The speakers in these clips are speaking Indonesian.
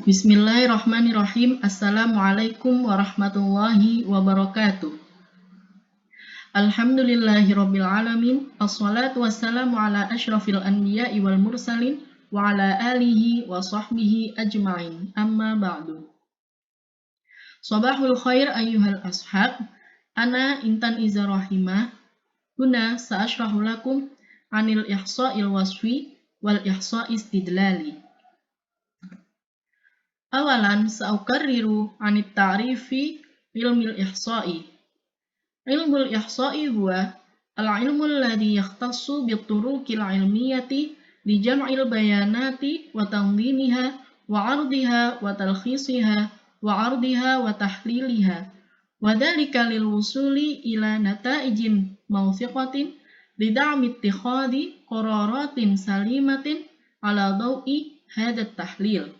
Bismillahirrahmanirrahim. Assalamualaikum warahmatullahi wabarakatuh. Alhamdulillahirabbil alamin. Assalatu wassalamu ala asyrafil anbiya'i wal mursalin wa ala alihi wa sahbihi ajma'in. Amma ba'du. Sabahul khair ayyuhal ashab. Ana Intan Iza Rahimah. Huna sa'ashrahu lakum anil ihsa'il wasfi wal ihsa'i istidlali. Awalan sa'ukarriru anit ta'rifi ilmil ihsa'i. Ilmul ihsa'i huwa al-ilmu alladhi yakhtassu bituruqil ilmiyati li jam'il bayanati wa tanzimiha wa 'ardiha wa talkhisiha wa 'ardiha wa tahliliha wa dhalika lil wusuli ila nata'ijin mawthiqatin li da'mi ittikhadhi qararatin salimatin ala daw'i hadat tahlil.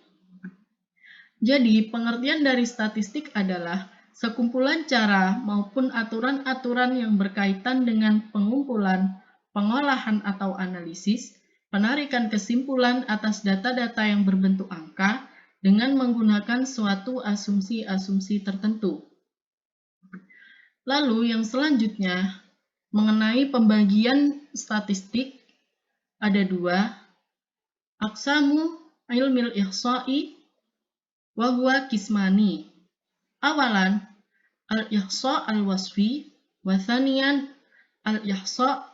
Jadi, pengertian dari statistik adalah sekumpulan cara maupun aturan-aturan yang berkaitan dengan pengumpulan, pengolahan atau analisis, penarikan kesimpulan atas data-data yang berbentuk angka dengan menggunakan suatu asumsi-asumsi tertentu. Lalu yang selanjutnya, mengenai pembagian statistik, ada dua, aqsamu ilmil ihsa'i wa huwa kismani. Awalan, al-ihsa' al-wasfi wa thaniyan al-ihsa'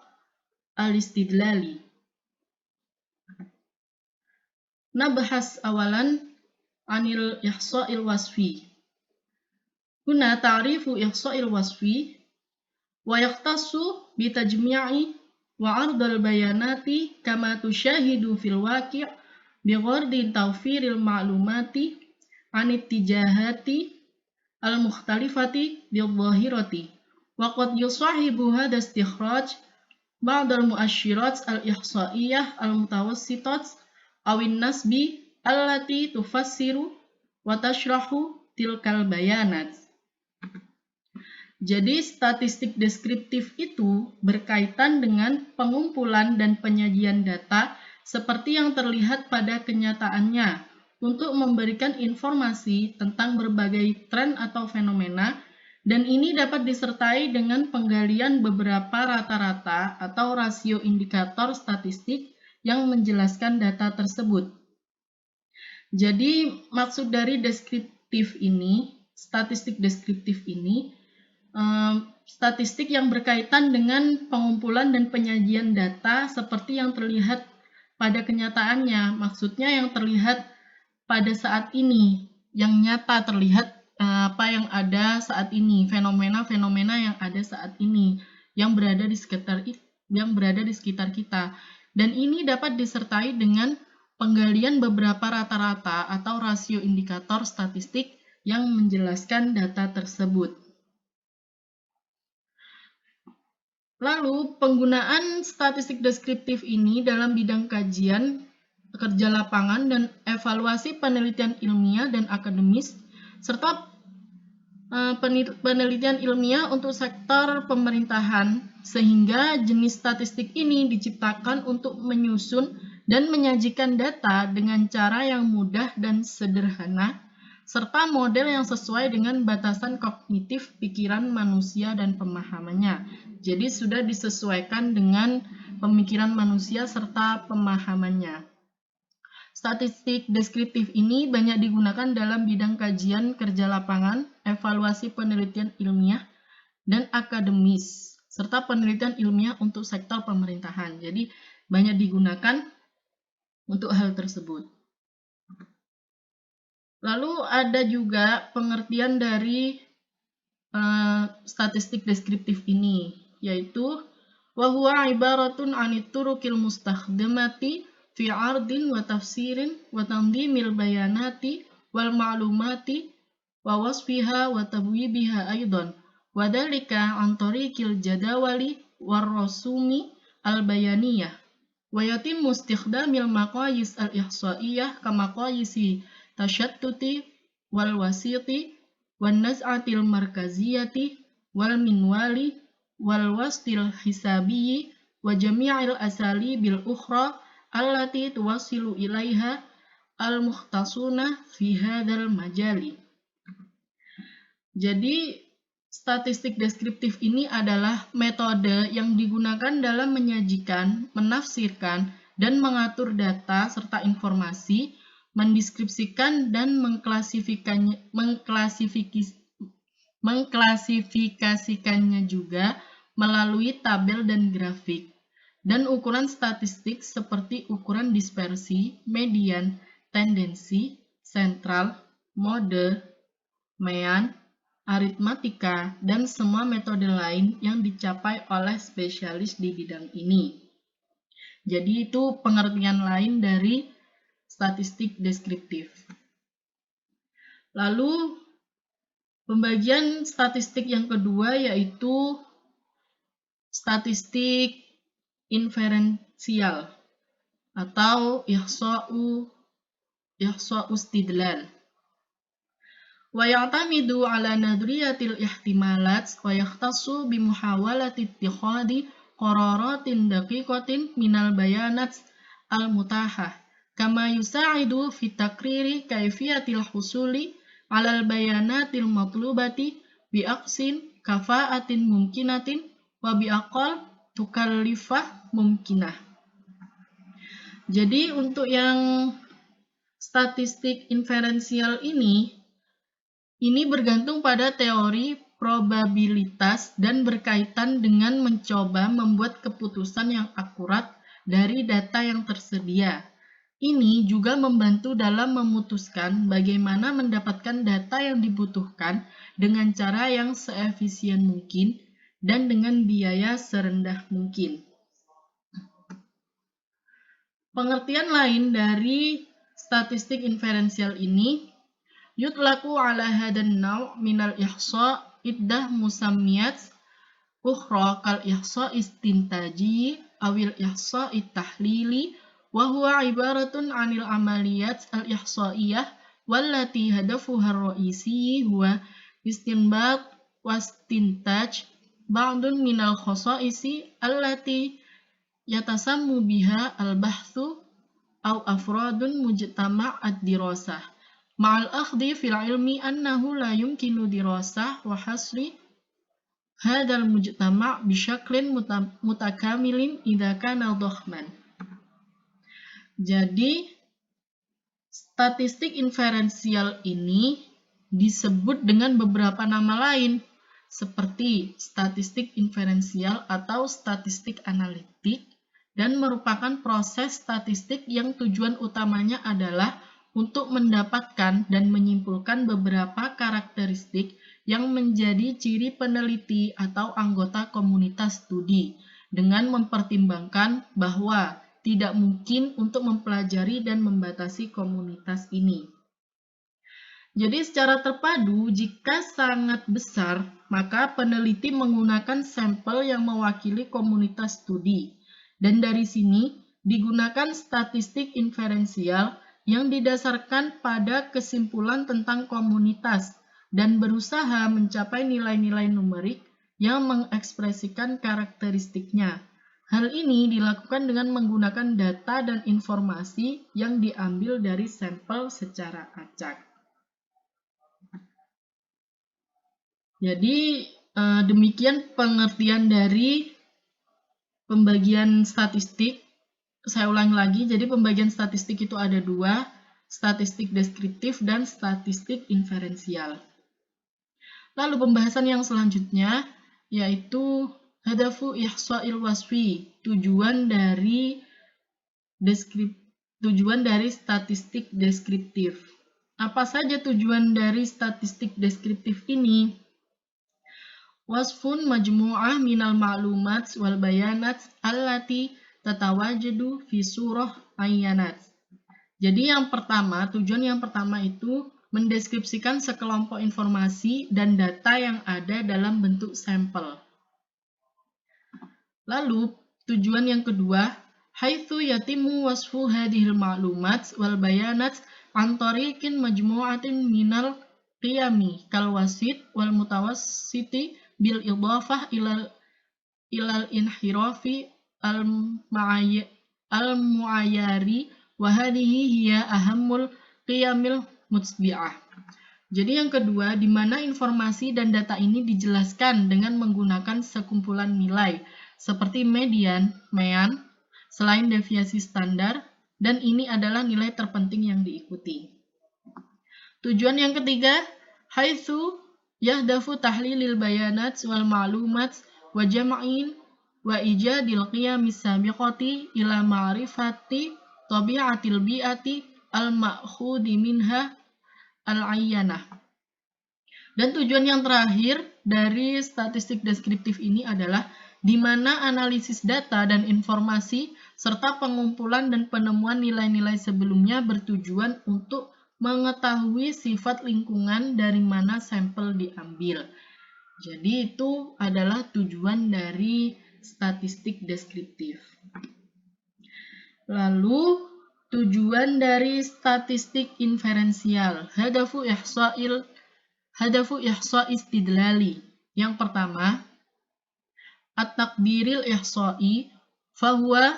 al-istidlali. Nabahas awalan anil ihsa'il wasfi. Huna ta'rifu ihsa'il wasfi wa yaqtassu bi tajmi'i wa 'ardal bayanati kama tusyahidu fil waqi' bi ghardi tawfiril ma'lumati anit tijahati al-mukhtalifati bil-zahirati wa qad yusahibu hadha istikhraj ba'd al-mu'asyirat al-ihsa'iyyah al-mutawassitat awin nasbi allati tufassiru wa tashrahu tilkal bayanat. Jadi statistik deskriptif itu berkaitan dengan pengumpulan dan penyajian data seperti yang terlihat pada kenyataannya, untuk memberikan informasi tentang berbagai tren atau fenomena, dan ini dapat disertai dengan penggalian beberapa rata-rata atau rasio indikator statistik yang menjelaskan data tersebut. Jadi maksud dari deskriptif ini, statistik deskriptif ini, statistik yang berkaitan dengan pengumpulan dan penyajian data seperti yang terlihat pada kenyataannya, maksudnya yang terlihat pada saat ini, yang nyata terlihat apa yang ada saat ini, fenomena-fenomena yang ada saat ini, yang berada di sekitar kita. Dan ini dapat disertai dengan penggalian beberapa rata-rata atau rasio indikator statistik yang menjelaskan data tersebut. Lalu, penggunaan statistik deskriptif ini dalam bidang kajian, kerja lapangan, dan evaluasi penelitian ilmiah dan akademis, serta penelitian ilmiah untuk sektor pemerintahan, sehingga jenis statistik ini diciptakan untuk menyusun dan menyajikan data dengan cara yang mudah dan sederhana, serta model yang sesuai dengan batasan kognitif pikiran manusia dan pemahamannya. Jadi sudah disesuaikan dengan pemikiran manusia serta pemahamannya. Statistik deskriptif ini banyak digunakan dalam bidang kajian kerja lapangan, evaluasi penelitian ilmiah dan akademis, serta penelitian ilmiah untuk sektor pemerintahan. Jadi banyak digunakan untuk hal tersebut. Lalu ada juga pengertian dari statistik deskriptif ini, yaitu wa huwa ibaratun 'anit turuqil mustakhdamati fi 'ardin wa tafsirin wa tanzimil bayanati wal ma'lumati wa wasfiha wa tabwibiha aidan wa dhalika 'an tariqil jadawali war rusumi al bayaniyah wa yatimmu istikhdamil maqayis al ihsa'iyyah kama maqayisi tashattuti wal wasiti wan naz'atil markaziyati wal minwali wal wastil hisabiyyi wa jami'il asalibil ukhra allati tuwassilu ilaiha al-mukhtasuna fi hadzal majali. Jadi, statistik deskriptif ini adalah metode yang digunakan dalam menyajikan, menafsirkan, dan mengatur data serta informasi, mendeskripsikan dan mengklasifikasikannya juga melalui tabel dan grafik. Dan ukuran statistik seperti ukuran dispersi, median, tendensi, sentral, mode, mean, aritmatika, dan semua metode lain yang dicapai oleh spesialis di bidang ini. Jadi itu pengertian lain dari statistik deskriptif. Lalu pembagian statistik yang kedua yaitu statistik inferensial atau ihsa'u istidlal. ويعتمد على نظرية الاحتمالات ويختص بمحاولة اتخاذ قرارات دقيقة من البيانات المتاحة كما يساعد في تقرير كيفية الحصول على البيانات المطلوبة بأقصى كفاءة ممكنة وبأقل تكلفة ممكنة. Jadi untuk yang statistik inferensial ini bergantung pada teori probabilitas dan berkaitan dengan mencoba membuat keputusan yang akurat dari data yang tersedia. Ini juga membantu dalam memutuskan bagaimana mendapatkan data yang dibutuhkan dengan cara yang seefisien mungkin dan dengan biaya serendah mungkin. Pengertian lain dari statistik inferensial ini yutlaku ala hadan naw' minal ihsa' iddah musammiyat ukhra kal ihsa' istintaji awil ihsa' tahlili wa huwa ibaratun anil amaliyat al ihsa'iyah wallati hadafuha ar-ra'isi huwa istinbat wastintaj ba'dun minal khasa'isi allati yatasammu biha al-bahthu aw afradun mujtama' ad-dirasah ma'al akhdi fil ilmi annahu la yumkinu dirasah wa hasri hadzal mujtama' bisyaklin mutakamilin idza kana dhakhman. Jadi statistik inferensial ini disebut dengan beberapa nama lain seperti statistik inferensial atau statistik analitik dan merupakan proses statistik yang tujuan utamanya adalah untuk mendapatkan dan menyimpulkan beberapa karakteristik yang menjadi ciri peneliti atau anggota komunitas studi dengan mempertimbangkan bahwa tidak mungkin untuk mempelajari dan membatasi komunitas ini. Jadi secara terpadu, jika sangat besar, maka peneliti menggunakan sampel yang mewakili komunitas studi. Dan dari sini digunakan statistik inferensial yang didasarkan pada kesimpulan tentang komunitas dan berusaha mencapai nilai-nilai numerik yang mengekspresikan karakteristiknya. Hal ini dilakukan dengan menggunakan data dan informasi yang diambil dari sampel secara acak. Jadi demikian pengertian dari pembagian statistik. Saya ulangi lagi, jadi pembagian statistik itu ada dua, statistik deskriptif dan statistik inferensial. Lalu pembahasan yang selanjutnya yaitu hadafu ihsa'il wasfi, tujuan dari statistik deskriptif. Apa saja tujuan dari statistik deskriptif ini? Wasfun majmu'ah minal ma'lumat wal bayanat allati tatawajadu fi surah ayyanat. Jadi tujuan yang pertama itu mendeskripsikan sekelompok informasi dan data yang ada dalam bentuk sampel. Lalu, tujuan yang kedua, haitsu yatimu wasfu hadhil ma'lumat wal bayanat an tariqin majmu'atin minal qiyami kal wasit wal mutawassiti bil idhafah ilal inhirafi al mu'ayyari wa hadhihi hiya ahammul qiyamil mutbi'ah. Jadi yang kedua, di mana informasi dan data ini dijelaskan dengan menggunakan sekumpulan nilai seperti median, mean, selain deviasi standar, dan ini adalah nilai terpenting yang diikuti. Tujuan yang ketiga, haitsu yahdafu tahlilil bayanat wal ma'lumat wa jam'in wa ijadil qiyamis sabiqati ila ma'rifati tabi'atil bi'ati al-ma'khudi minha al-ayyanah. Dan tujuan yang terakhir dari statistik deskriptif ini adalah di mana analisis data dan informasi serta pengumpulan dan penemuan nilai-nilai sebelumnya bertujuan untuk mengetahui sifat lingkungan dari mana sampel diambil. Jadi itu adalah tujuan dari statistik deskriptif. Lalu tujuan dari statistik inferensial, hadafu ihsa istidlali. Yang pertama, at-takbiril ihsa'i fahuwa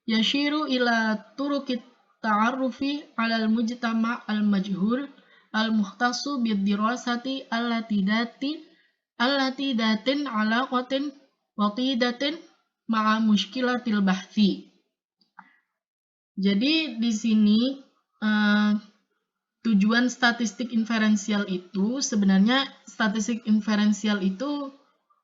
yashiru ila turukit ta'arrufi 'alal mujtama' al-majhul al-mukhtassu bid-dirasati allati datin 'alaqatin watidatin ma'a mushkilatil bahthi. Jadi di sini tujuan statistik inferensial itu sebenarnya statistik inferensial itu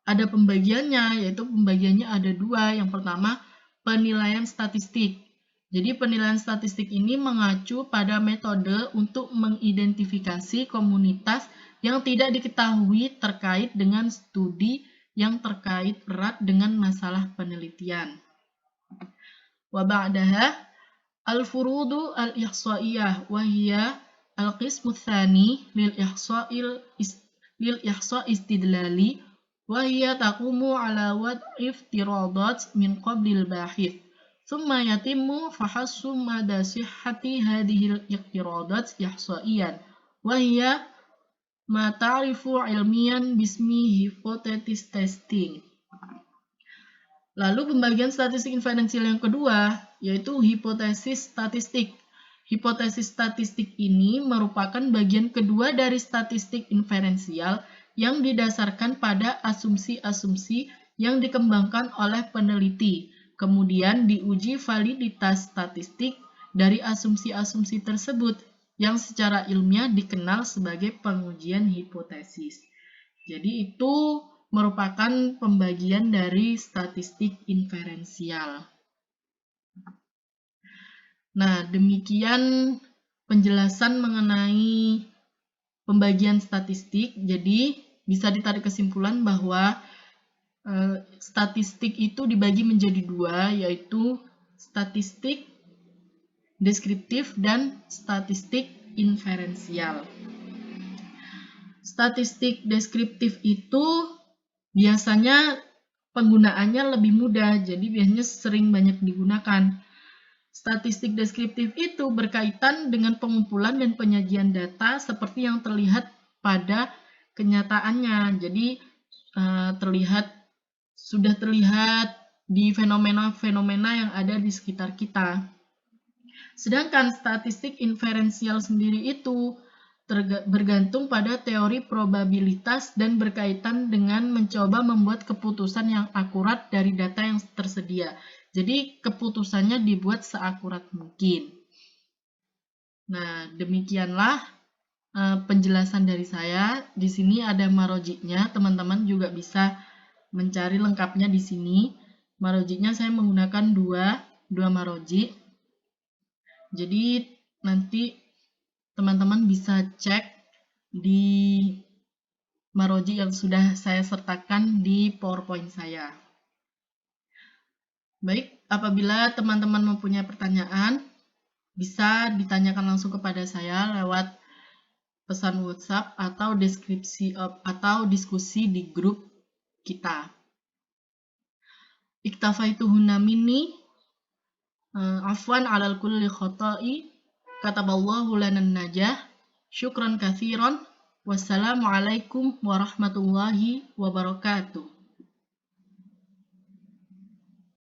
ada pembagiannya, yaitu pembagiannya ada dua. Yang pertama, penilaian statistik. Jadi penilaian statistik ini mengacu pada metode untuk mengidentifikasi komunitas yang tidak diketahui terkait dengan studi yang terkait erat dengan masalah penelitian. Wa ba'daha al-furudu al-ihsaiyah wa hiya al-qismu tsani lil ihsa istidlali wa hiya taqumu ala wad'i iftiradat min qablil bahith thumma yatimmu fahassu mada sihhati hadhihi al-iftiradat ihsaiyan wa hiya ma ta'rifu ilmiyan bismi hypothesis testing. Lalu pembagian statistik inferensial yang kedua yaitu hipotesis statistik. Hipotesis statistik ini merupakan bagian kedua dari statistik inferensial yang didasarkan pada asumsi-asumsi yang dikembangkan oleh peneliti. Kemudian diuji validitas statistik dari asumsi-asumsi tersebut yang secara ilmiah dikenal sebagai pengujian hipotesis. Jadi itu merupakan pembagian dari statistik inferensial. Nah, demikian penjelasan mengenai pembagian statistik. Jadi, bisa ditarik kesimpulan bahwa statistik itu dibagi menjadi dua, yaitu statistik deskriptif dan statistik inferensial. Statistik deskriptif itu biasanya penggunaannya lebih mudah, jadi biasanya sering banyak digunakan. Statistik deskriptif itu berkaitan dengan pengumpulan dan penyajian data seperti yang terlihat pada kenyataannya. Jadi sudah terlihat di fenomena-fenomena yang ada di sekitar kita. Sedangkan statistik inferensial sendiri itu bergantung pada teori probabilitas dan berkaitan dengan mencoba membuat keputusan yang akurat dari data yang tersedia. Jadi keputusannya dibuat seakurat mungkin. Nah, demikianlah penjelasan dari saya. Di sini ada marojiknya, teman-teman juga bisa mencari lengkapnya di sini. Marojiknya saya menggunakan dua marojik. Jadi nanti teman-teman bisa cek di marojik yang sudah saya sertakan di PowerPoint saya. Baik, apabila teman-teman mempunyai pertanyaan, bisa ditanyakan langsung kepada saya lewat pesan WhatsApp atau diskusi di grup kita. Iktafaituhunna minni afwan alal kulli khotai kataballahu lanan najah. Syukran katsiran. Wassalamualaikum warahmatullahi wabarakatuh.